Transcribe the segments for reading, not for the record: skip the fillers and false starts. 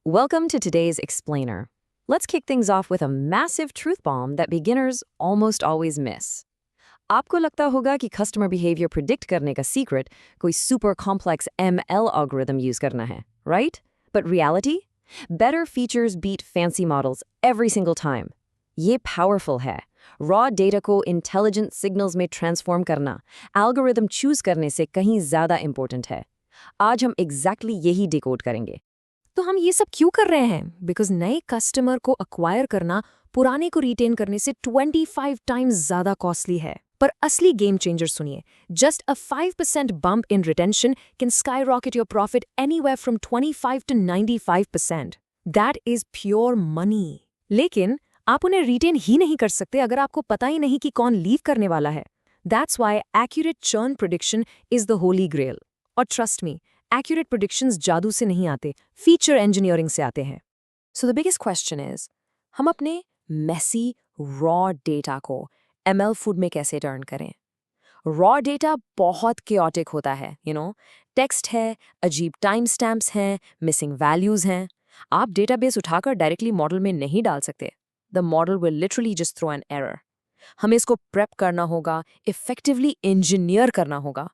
Welcome to today's explainer. Let's kick things off with a massive truth bomb that beginners almost always miss. आपको लगता होगा कि customer behaviour predict करने का secret कोई super complex ML algorithm use करना है, right? But reality? Better features beat fancy models every single time. ये powerful है. Raw data को intelligent signals में transform करना, algorithm choose करने से कहीं ज़्यादा important है. आज हम exactly यही decode करेंगे. तो हम ये सब क्यों कर रहे हैं? बिकॉज नए कस्टमर को अक्वायर करना पुराने को रिटेन करने से 25 टाइम्स ज्यादा कॉस्टली है. पर असली गेम चेंजर सुनिए. Just a 5% bump in retention can sky rocket your profit anywhere from 25 to 95%. That is pure money. लेकिन आप उन्हें रिटेन ही नहीं कर सकते अगर आपको पता ही नहीं कि कौन लीव करने वाला है. That's why accurate churn prediction is the holy grail. और ट्रस्ट मी, accurate predictions जादू से नहीं आते, फीचर इंजीनियरिंग से आते हैं. So the biggest question is, हम अपने मेसी रॉ डेटा को ML फूड में कैसे टर्न करें? रॉ डेटा बहुत chaotic होता है, टेक्स्ट है, अजीब टाइम स्टैम्प्स हैं, मिसिंग वैल्यूज हैं. आप डेटाबेस उठाकर डायरेक्टली मॉडल में नहीं डाल सकते. The model will literally just throw an error. हमें इसको प्रेप करना होगा, इफेक्टिवली इंजीनियर करना होगा.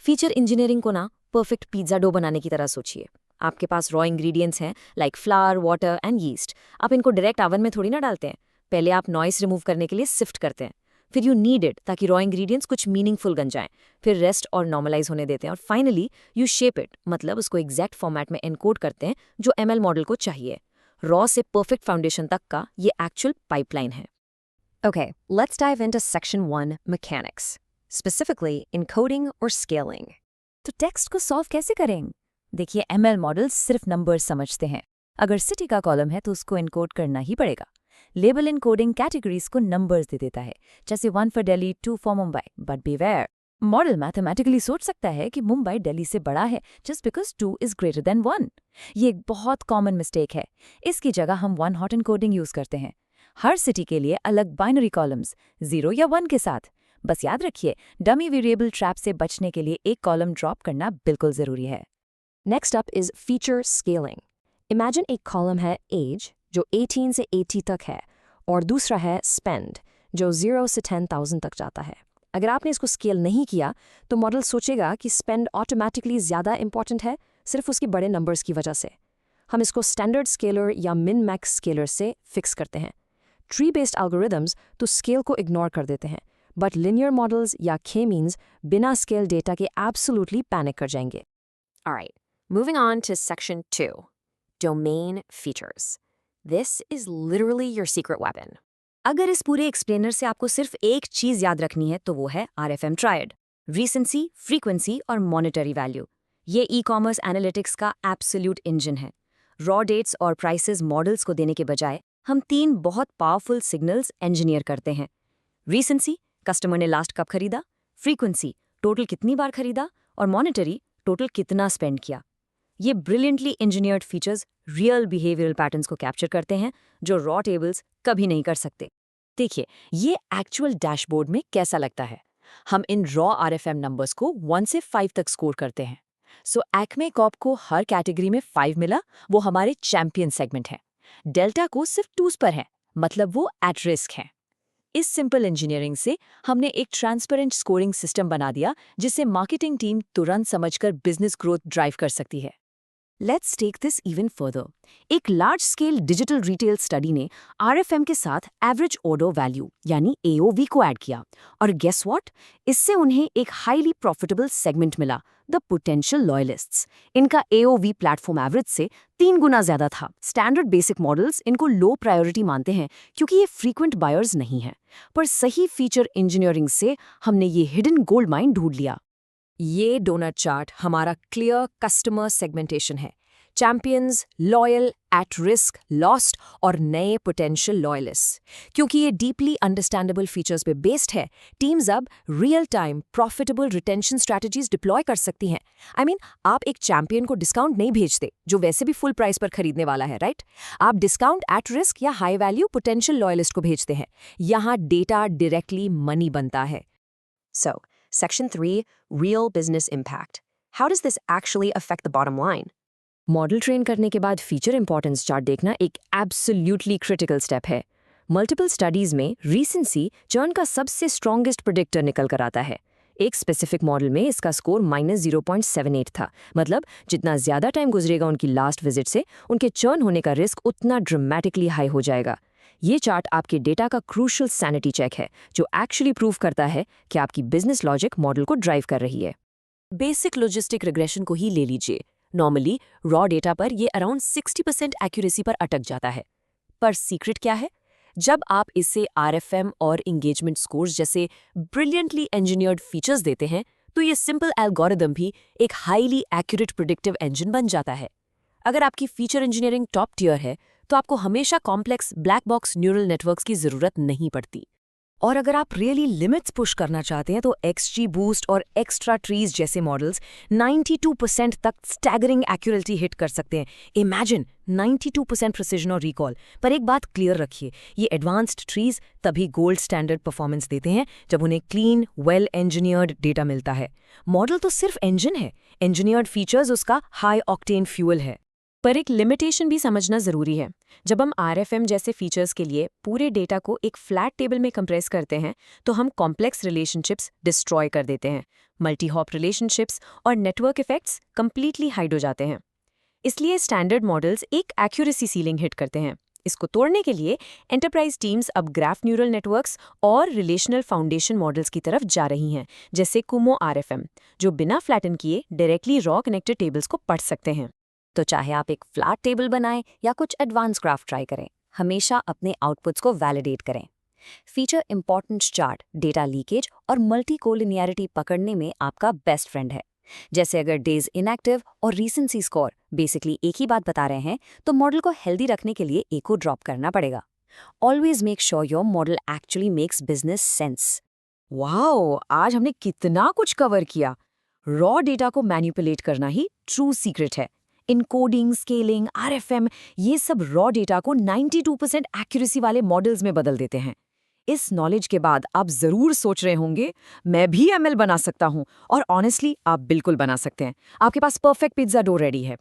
फीचर इंजीनियरिंग को ना परफेक्ट पिज्जा डो बनाने की तरह सोचिए. आपके पास रॉ इंग्रेडिएंट्स हैं like flower, water and yeast. आप इनको डायरेक्ट ओवन में थोड़ी ना डालते हैं. पहले आप नॉइस रिमूव करने के लिए सिफ्ट करते हैं. फिर यू नीड इट ताकि रॉ इंग्रेडिएंट्स कुछ मीनिंगफुल बन जाएं. फिर रेस्ट और नॉर्मलाइज होने देते हैं. और फाइनली यू शेप इट, मतलब उसको एग्जैक्ट फॉर्मेट में एनकोड करते हैं जो ML मॉडल को चाहिए. रॉ से परफेक्ट फाउंडेशन तक का ये एक्चुअल पाइपलाइन है. Okay, let's dive into Section 1, Mechanics, specifically encoding or scaling. तो टेक्स्ट को सॉल्व कैसे करें? देखिए, ML मॉडल सिर्फ नंबर समझते हैं. अगर सिटी का कॉलम है तो उसको इनकोड करना ही पड़ेगा. लेबल इनकोडिंग कैटेगरीज को नंबर्स दे देता है, जैसे 1 for Delhi, 2 for Mumbai. But beware, model mathematically सोच सकता है कि मुंबई दिल्ली से बड़ा है just because 2 is greater than 1. ये एक बहुत कॉमन मिस्टेक है. इसकी जगह हम वन हॉट इनकोडिंग यूज करते हैं. हर सिटी के लिए अलग बाइनरी कॉलम्स, 0 या 1 के साथ. बस याद रखिए, डमी वेरिएबल ट्रैप से बचने के लिए एक कॉलम ड्रॉप करना बिल्कुल जरूरी है. Next up is feature scaling. Imagine एक कॉलम है age, जो 18 से 80 तक है, और दूसरा है spend, जो 0 से 10,000 तक जाता है. अगर आपने इसको स्केल नहीं किया तो मॉडल सोचेगा कि spend ऑटोमेटिकली ज़्यादा इंपॉर्टेंट है सिर्फ उसके बड़े नंबर्स की वजह से. हम इसको स्टैंडर्ड स्केलर या मिन मैक्स स्केलर से फिक्स करते हैं. ट्री बेस्ड एल्गोरिदम्स तो स्केल को इग्नोर कर देते हैं, बट लिनियर मॉडल्स या K-मीन्स बिना स्केल डेटा के एब्सोल्युटली पैनिक कर जाएंगे. Alright, moving on to Section 2, Domain Features. This is literally your secret weapon. अगर इस पूरे एक्सप्लेनर से आपको सिर्फ एक चीज याद रखनी है तो वो है RFM ट्रायड. रीसेंसी, फ्रीक्वेंसी और मॉनिटरी वैल्यू. ये ई-कॉमर्स एनालिटिक्स का एब्सोल्यूट इंजन है. रॉ डेट्स और प्राइसेस मॉडल्स को देने के बजाय हम 3 बहुत पावरफुल सिग्नल्स इंजीनियर करते हैं. रीसेंसी, कस्टमर ने लास्ट कब खरीदा. फ्रीक्वेंसी, टोटल कितनी बार खरीदा. और मॉनिटरी, टोटल कितना स्पेंड किया. ये brilliantly engineered features real behavioural patterns को कैप्चर करते हैं जो रॉ टेबल्स कभी नहीं कर सकते. देखिए, ये एक्चुअल डैशबोर्ड में कैसा लगता है. हम इन रॉ RFM नंबर्स को 1 से 5 तक स्कोर करते हैं. सो एक्मे कॉर्प को हर कैटेगरी में 5 मिला, वो हमारे चैंपियन सेगमेंट है. डेल्टा को सिर्फ 2s पर है, मतलब वो एट रिस्क है. इस सिंपल इंजीनियरिंग से हमने एक ट्रांसपेरेंट स्कोरिंग सिस्टम बना दिया जिसे मार्केटिंग टीम तुरंत समझकर बिजनेस ग्रोथ ड्राइव कर सकती है. Let's take this even further. एक large scale digital retail study ने RFM के साथ एवरेज ऑर्डर वैल्यू यानी AOV को ऐड किया, और गेस व्हाट, इससे उन्हें एक हाईली प्रॉफिटेबल सेगमेंट मिला, द पोटेंशियल लॉयलिस्ट्स. इनका AOV प्लेटफॉर्म एवरेज से 3 गुना ज्यादा था. स्टैंडर्ड बेसिक मॉडल्स इनको लो प्रायोरिटी मानते हैं क्योंकि ये फ्रीक्वेंट बायर्स नहीं हैं, पर सही फीचर इंजीनियरिंग से हमने ये हिडन गोल्ड माइन ढूंढ लिया. ये डोनट चार्ट हमारा क्लियर कस्टमर सेगमेंटेशन है. Champions, loyal, at risk, lost और नए पोटेंशियल लॉयलिस्ट. क्योंकि ये डीपली अंडरस्टैंडेबल फीचर्स पे बेस्ड है, टीम्स अब real time profitable retention strategies deploy कर सकती हैं. आप एक चैंपियन को डिस्काउंट नहीं भेजते जो वैसे भी फुल प्राइस पर खरीदने वाला है, राइट? आप डिस्काउंट एट रिस्क या हाई वैल्यू पोटेंशियल लॉयलिस्ट को भेजते हैं. यहाँ डेटा डायरेक्टली मनी बनता है. So, Section 3, Real Business Impact. How does this actually affect the bottom line? Model train करने के बाद फीचर इंपॉर्टेंस चार्ट देखना एक एब्सोल्युटली क्रिटिकल स्टेप है। मल्टीपल स्टडीज में रीसेंसी चर्न का सबसे स्ट्रॉन्गेस्ट प्रेडिक्टर निकल कर आता है। एक स्पेसिफिक मॉडल में इसका स्कोर -0.78 था। मतलब जितना ज्यादा टाइम गुजरेगा उनकी लास्ट विजिट से, उनके चर्न होने का रिस्क उतना ड्रामेटिकली हाई हो जाएगा। ये चार्ट आपके डेटा का क्रूशियल सैनिटी चेक है, जो एक्चुअली प्रूव करता है कि आपकी बिजनेस लॉजिक मॉडल को ड्राइव कर रही है। बेसिक लॉजिस्टिक रिग्रेशन को ही ले लीजिए। नॉर्मली रॉ डेटा पर ये अराउंड 60% एक्यूरेसी पर अटक जाता है। पर सीक्रेट क्या है? जब आप इसे RFM और इंगेजमेंट स्कोर्स जैसे ब्रिलियंटली इंजीनियर्ड फीचर्स देते हैं, तो ये सिंपल एल्गोरिदम भी एक हाईली एक्यूरेट प्रेडिक्टिव इंजन बन जाता है। अगर आपकी फीचर इंजीनियरिंग टॉप टियर है, तो आपको हमेशा complex black box neural networks की जरूरत नहीं पड़ती। और अगर आप रियली लिमिट्स पुश करना चाहते हैं तो XGBoost और एक्स्ट्रा ट्रीज जैसे मॉडल्स 92% तक स्टैगरिंग एक्यूरेसी हिट कर सकते हैं। इमेजिन 92% प्रिसिजन और रिकॉल। पर एक बात क्लियर रखिए, ये एडवांस्ड ट्रीज तभी गोल्ड स्टैंडर्ड परफॉर्मेंस देते हैं जब उन्हें क्लीन वेल इंजीनियर्ड डेटा मिलता है। मॉडल तो सिर्फ इंजन है, इंजीनियर्ड फीचर्स उसका हाई ऑक्टेन फ्यूल है। पर एक लिमिटेशन भी समझना जरूरी है। जब हम RFM जैसे फीचर्स के लिए पूरे डेटा को एक फ्लैट टेबल में कंप्रेस करते हैं, तो हम कॉम्प्लेक्स रिलेशनशिप्स डिस्ट्रॉय कर देते हैं। मल्टी हॉप रिलेशनशिप्स और नेटवर्क इफेक्ट्स कंप्लीटली हाइड हो जाते हैं। इसलिए स्टैंडर्ड मॉडल्स एक एक्यूरेसी सीलिंग हिट करते हैं। इसको तोड़ने के लिए एंटरप्राइज टीम्स अब ग्राफ न्यूरल नेटवर्क्स और रिलेशनल फाउंडेशन मॉडल्स की तरफ जा रही हैं, जैसे कुमो RFM, जो बिना फ्लैटन किए डायरेक्टली रॉ कनेक्टेड टेबल्स को पढ़ सकते हैं। तो चाहे आप एक फ्लैट टेबल बनाएं या कुछ एडवांस ग्राफ ट्राई करें, हमेशा अपने आउटपुट्स को वैलिडेट करें। Feature importance chart data leakage और मल्टी कोलिनियरिटी पकड़ने में आपका बेस्ट फ्रेंड है। जैसे अगर डेज इनएक्टिव और रीसेंसी स्कोर बेसिकली एक ही बात बता रहे हैं, तो मॉडल को हेल्दी रखने के लिए एक को ड्रॉप करना पड़ेगा। Always make sure your model actually makes business sense. Wow, आज हमने कितना कुछ कवर किया। रॉ डेटा को मैनिपुलेट करना ही ट्रू सीक्रेट है। इनकोडिंग, स्केलिंग, RFM, ये सब रॉ डेटा को 92% एक्यूरेसी वाले मॉडल्स में बदल देते हैं। इस नॉलेज के बाद आप जरूर सोच रहे होंगे, मैं भी ML बना सकता हूं। और ऑनेस्टली आप बिल्कुल बना सकते हैं। आपके पास परफेक्ट पिज्जा डो रेडी है।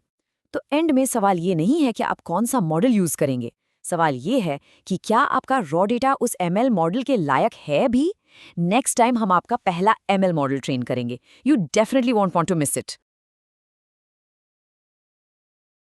तो एंड में सवाल ये नहीं है कि आप कौन सा मॉडल यूज करेंगे। सवाल ये है कि क्या आपका रॉ डेटा उस ML मॉडल के लायक है भी? नेक्स्ट टाइम हम आपका पहला ML मॉडल ट्रेन करेंगे। You definitely want to miss it.